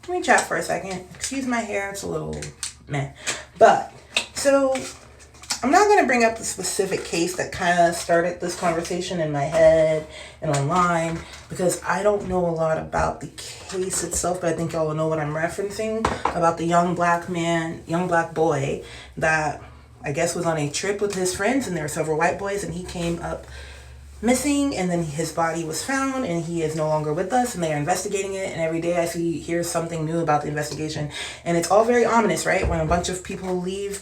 Let me chat for a second. Excuse my hair, it's a little meh. But, so, I'm not going to bring up the specific case that kind of started this conversation in my head and online, because I don't know a lot about the case itself, but I think y'all will know what I'm referencing about the young black boy that I guess was on a trip with his friends, and there were several white boys, and he came up missing, and then his body was found, and he is no longer with us, and they are investigating it. And every day I hear something new about the investigation, and it's all very ominous, right? When a bunch of people leave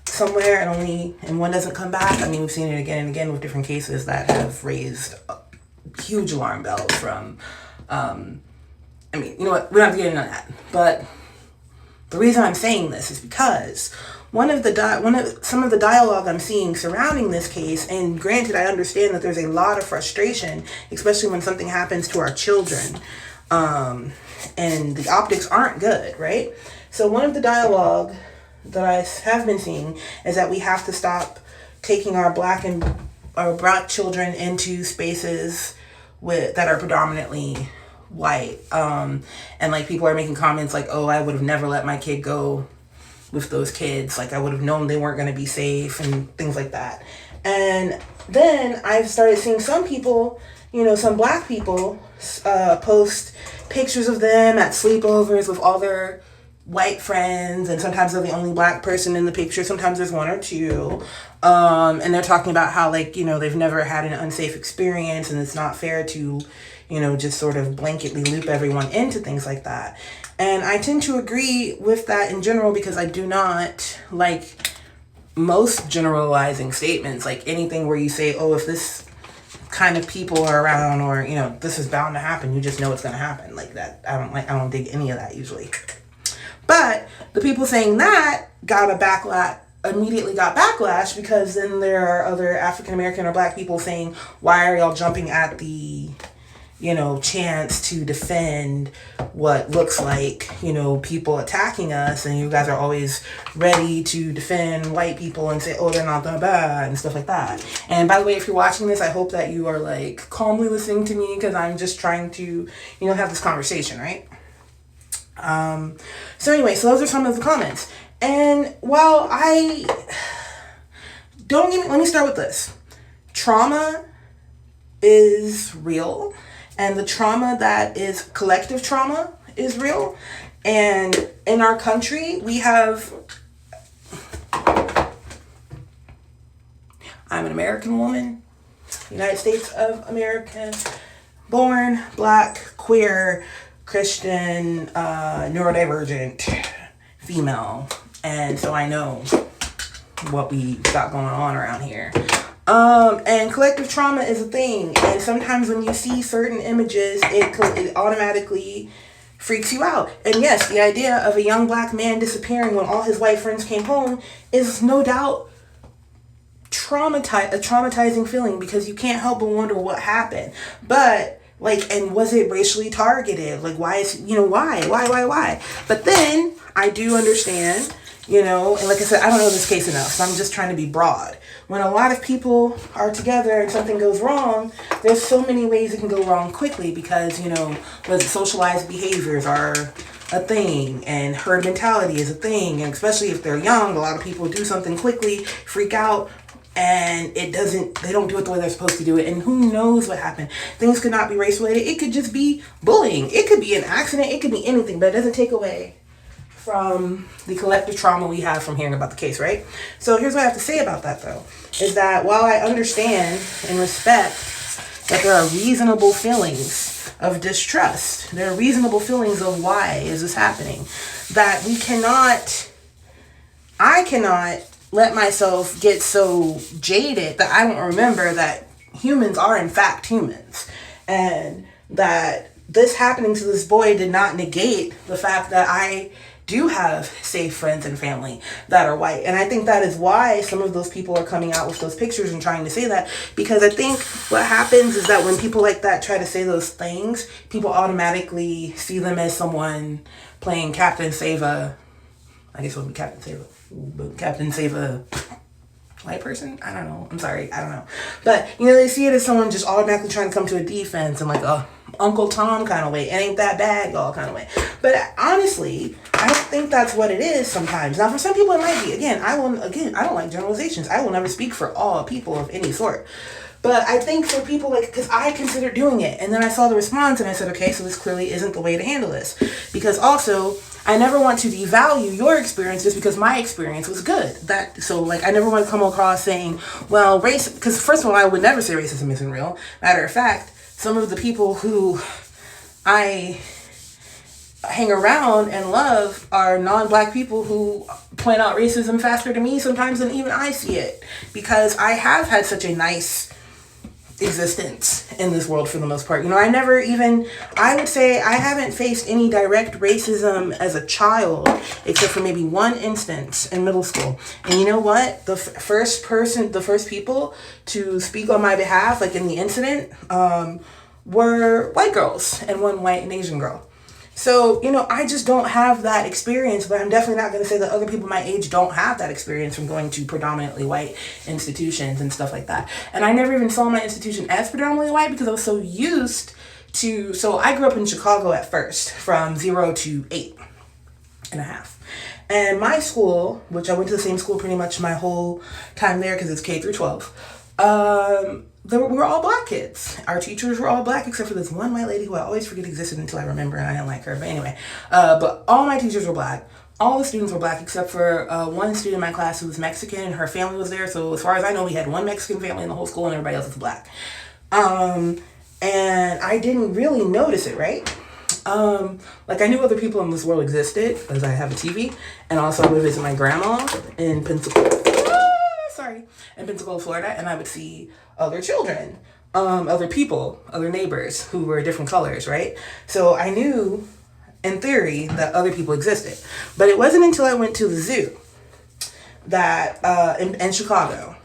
somewhere and one doesn't come back. I mean, we've seen it again and again with different cases that have raised huge alarm bells from I mean, you know what, we don't have to get into that, but the reason I'm saying this is because some of the dialogue I'm seeing surrounding this case, and granted, I understand that there's a lot of frustration, especially when something happens to our children, and the optics aren't good, right? So one of the dialogue that I have been seeing is that we have to stop taking our black children into spaces that are predominantly white, and like people are making comments like, oh, I would have never let my kid go with those kids, like I would have known they weren't going to be safe and things like that. And then I've started seeing some people, some black people post pictures of them at sleepovers with all their white friends, and sometimes they're the only black person in the picture, sometimes there's one or two, and they're talking about how, like, they've never had an unsafe experience, and it's not fair to just sort of blanketly loop everyone into things like that. And I tend to agree with that in general, because I do not like most generalizing statements, like anything where you say, oh, if this kind of people are around, or this is bound to happen, you just know it's going to happen, like that. I don't dig any of that usually. But the people saying that immediately got backlash, because then there are other African American or black people saying, why are y'all jumping at the chance to defend what looks like, people attacking us, and you guys are always ready to defend white people and say, oh, they're not that bad and stuff like that. And by the way, if you're watching this, I hope that you are like calmly listening to me, because I'm just trying to, have this conversation, right? So anyway, so those are some of the comments. And while let me start with this. Trauma is real. And the trauma that is collective trauma is real. And in our country, I'm an American woman, United States of America, born, black, queer, Christian, neurodivergent, female. And so I know what we got going on around here. And collective trauma is a thing, and sometimes when you see certain images, it automatically freaks you out. And yes, the idea of a young black man disappearing when all his white friends came home is no doubt a traumatizing feeling, because you can't help but wonder what happened. But and was it racially targeted? Like, why is why? But then I do understand, and like I said, I don't know this case enough, so I'm just trying to be broad. When a lot of people are together and something goes wrong, there's so many ways it can go wrong quickly, because, socialized behaviors are a thing, and herd mentality is a thing, and especially if they're young, a lot of people do something quickly, freak out, and they don't do it the way they're supposed to do it, and who knows what happened. Things could not be race related. It could just be bullying. It could be an accident. It could be anything, but it doesn't take away from the collective trauma we have from hearing about the case, right? So here's what I have to say about that, though, is that while I understand and respect that there are reasonable feelings of distrust, there are reasonable feelings of why is this happening, that I cannot let myself get so jaded that I don't remember that humans are in fact humans, and that this happening to this boy did not negate the fact that I do have safe friends and family that are white. And I think that is why some of those people are coming out with those pictures and trying to say that, because I think what happens is that when people like that try to say those things, people automatically see them as someone playing Captain Save a, I guess it would be Captain Save a white person? I don't know. I'm sorry. I don't know. But, they see it as someone just automatically trying to come to a defense and like, oh, Uncle Tom kind of way. It ain't that bad, y'all kind of way. But honestly, I don't think that's what it is sometimes. Now, for some people, it might be. Again, I don't like generalizations. I will never speak for all people of any sort. But I think for people, like, because I considered doing it, and then I saw the response, and I said, okay, so this clearly isn't the way to handle this. Because also, I never want to devalue your experience just because my experience was good. I never want to come across saying, well, race, because first of all, I would never say racism isn't real. Matter of fact, some of the people who I hang around and love are non-black people who point out racism faster to me sometimes than even I see it, because I have had such a nice existence in this world for the most part. I would say I haven't faced any direct racism as a child except for maybe one instance in middle school. And you know what? The first people to speak on my behalf, like in the incident, were white girls and one white and Asian girl. So, I just don't have that experience, but I'm definitely not going to say that other people my age don't have that experience from going to predominantly white institutions and stuff like that. And I never even saw my institution as predominantly white because I was so used to, so I grew up in Chicago at first, from 0 to 8 and a half. And my school, which I went to the same school pretty much my whole time there because it's K through 12, we were all black kids. Our teachers were all black except for this one white lady who I always forget existed until I remember, and I didn't like her. But anyway, but all my teachers were black. All the students were black except for one student in my class who was Mexican, and her family was there. So as far as I know, we had one Mexican family in the whole school and everybody else was black. And I didn't really notice it, right? I knew other people in this world existed because I have a TV, and also I would visit my grandma in Pensacola, Florida, and I would see other children, other people, other neighbors who were different colors, right? So I knew, in theory, that other people existed. But it wasn't until I went to the zoo that, in Chicago,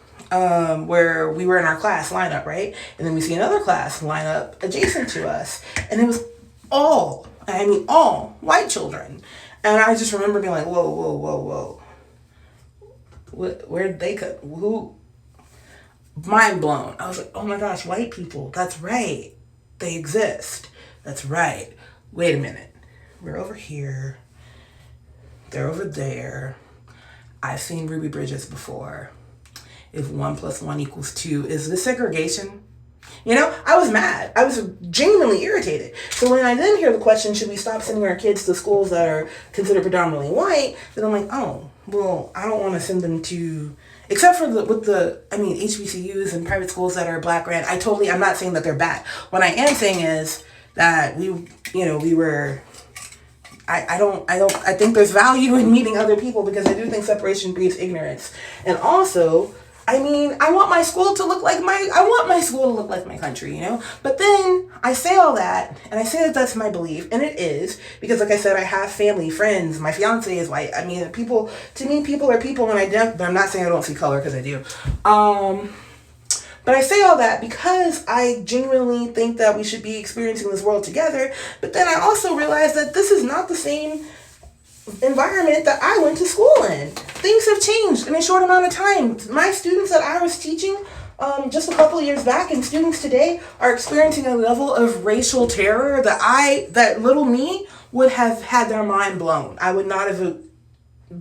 where we were in our class lineup, right? And then we see another class line up adjacent to us. And it was all white children. And I just remember being like, whoa. Where'd they come? Who? Mind blown. I was like, oh my gosh, white people. That's right. They exist. That's right. Wait a minute. We're over here. They're over there. I've seen Ruby Bridges before. If 1 + 1 = 2, is this segregation? I was mad. I was genuinely irritated. So when I then hear the question, should we stop sending our kids to schools that are considered predominantly white? Then I'm like, oh, well, I don't want to send them to, except for HBCUs and private schools that are black ran. I'm not saying that they're bad. What I am saying is that I think there's value in meeting other people because I do think separation breeds ignorance. And also, I want my school to look like my country, But then I say all that, and I say that that's my belief, and it is, because like I said, I have family, friends, my fiance is white. People are people, and I'm not saying I don't see color, because I do. But I say all that because I genuinely think that we should be experiencing this world together, but then I also realize that this is not the same environment that I went to school in. Things have changed in a short amount of time. My students that I was teaching just a couple of years back and students today are experiencing a level of racial terror that little me would have had their mind blown. I would not have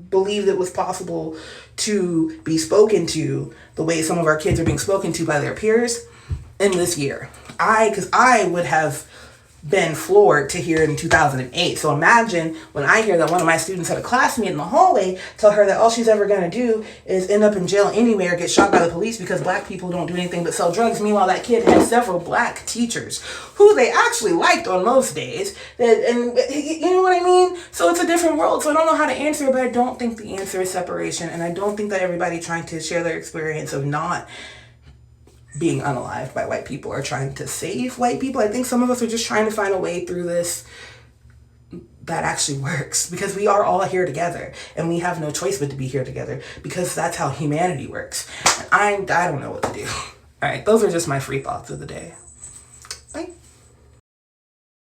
believed it was possible to be spoken to the way some of our kids are being spoken to by their peers in this year. Because I would have been floored to hear in 2008. So imagine when I hear that one of my students had a classmate in the hallway tell her that all she's ever going to do is end up in jail anyway or get shot by the police because black people don't do anything but sell drugs. Meanwhile, that kid has several black teachers who they actually liked on most days. And you know what I mean? So it's a different world. So I don't know how to answer, but I don't think the answer is separation. And I don't think that everybody trying to share their experience of not being unalived by white people or trying to save white people. I think some of us are just trying to find a way through this that actually works, because we are all here together and we have no choice but to be here together because that's how humanity works. I don't know what to do. All right, those are just my free thoughts of the day.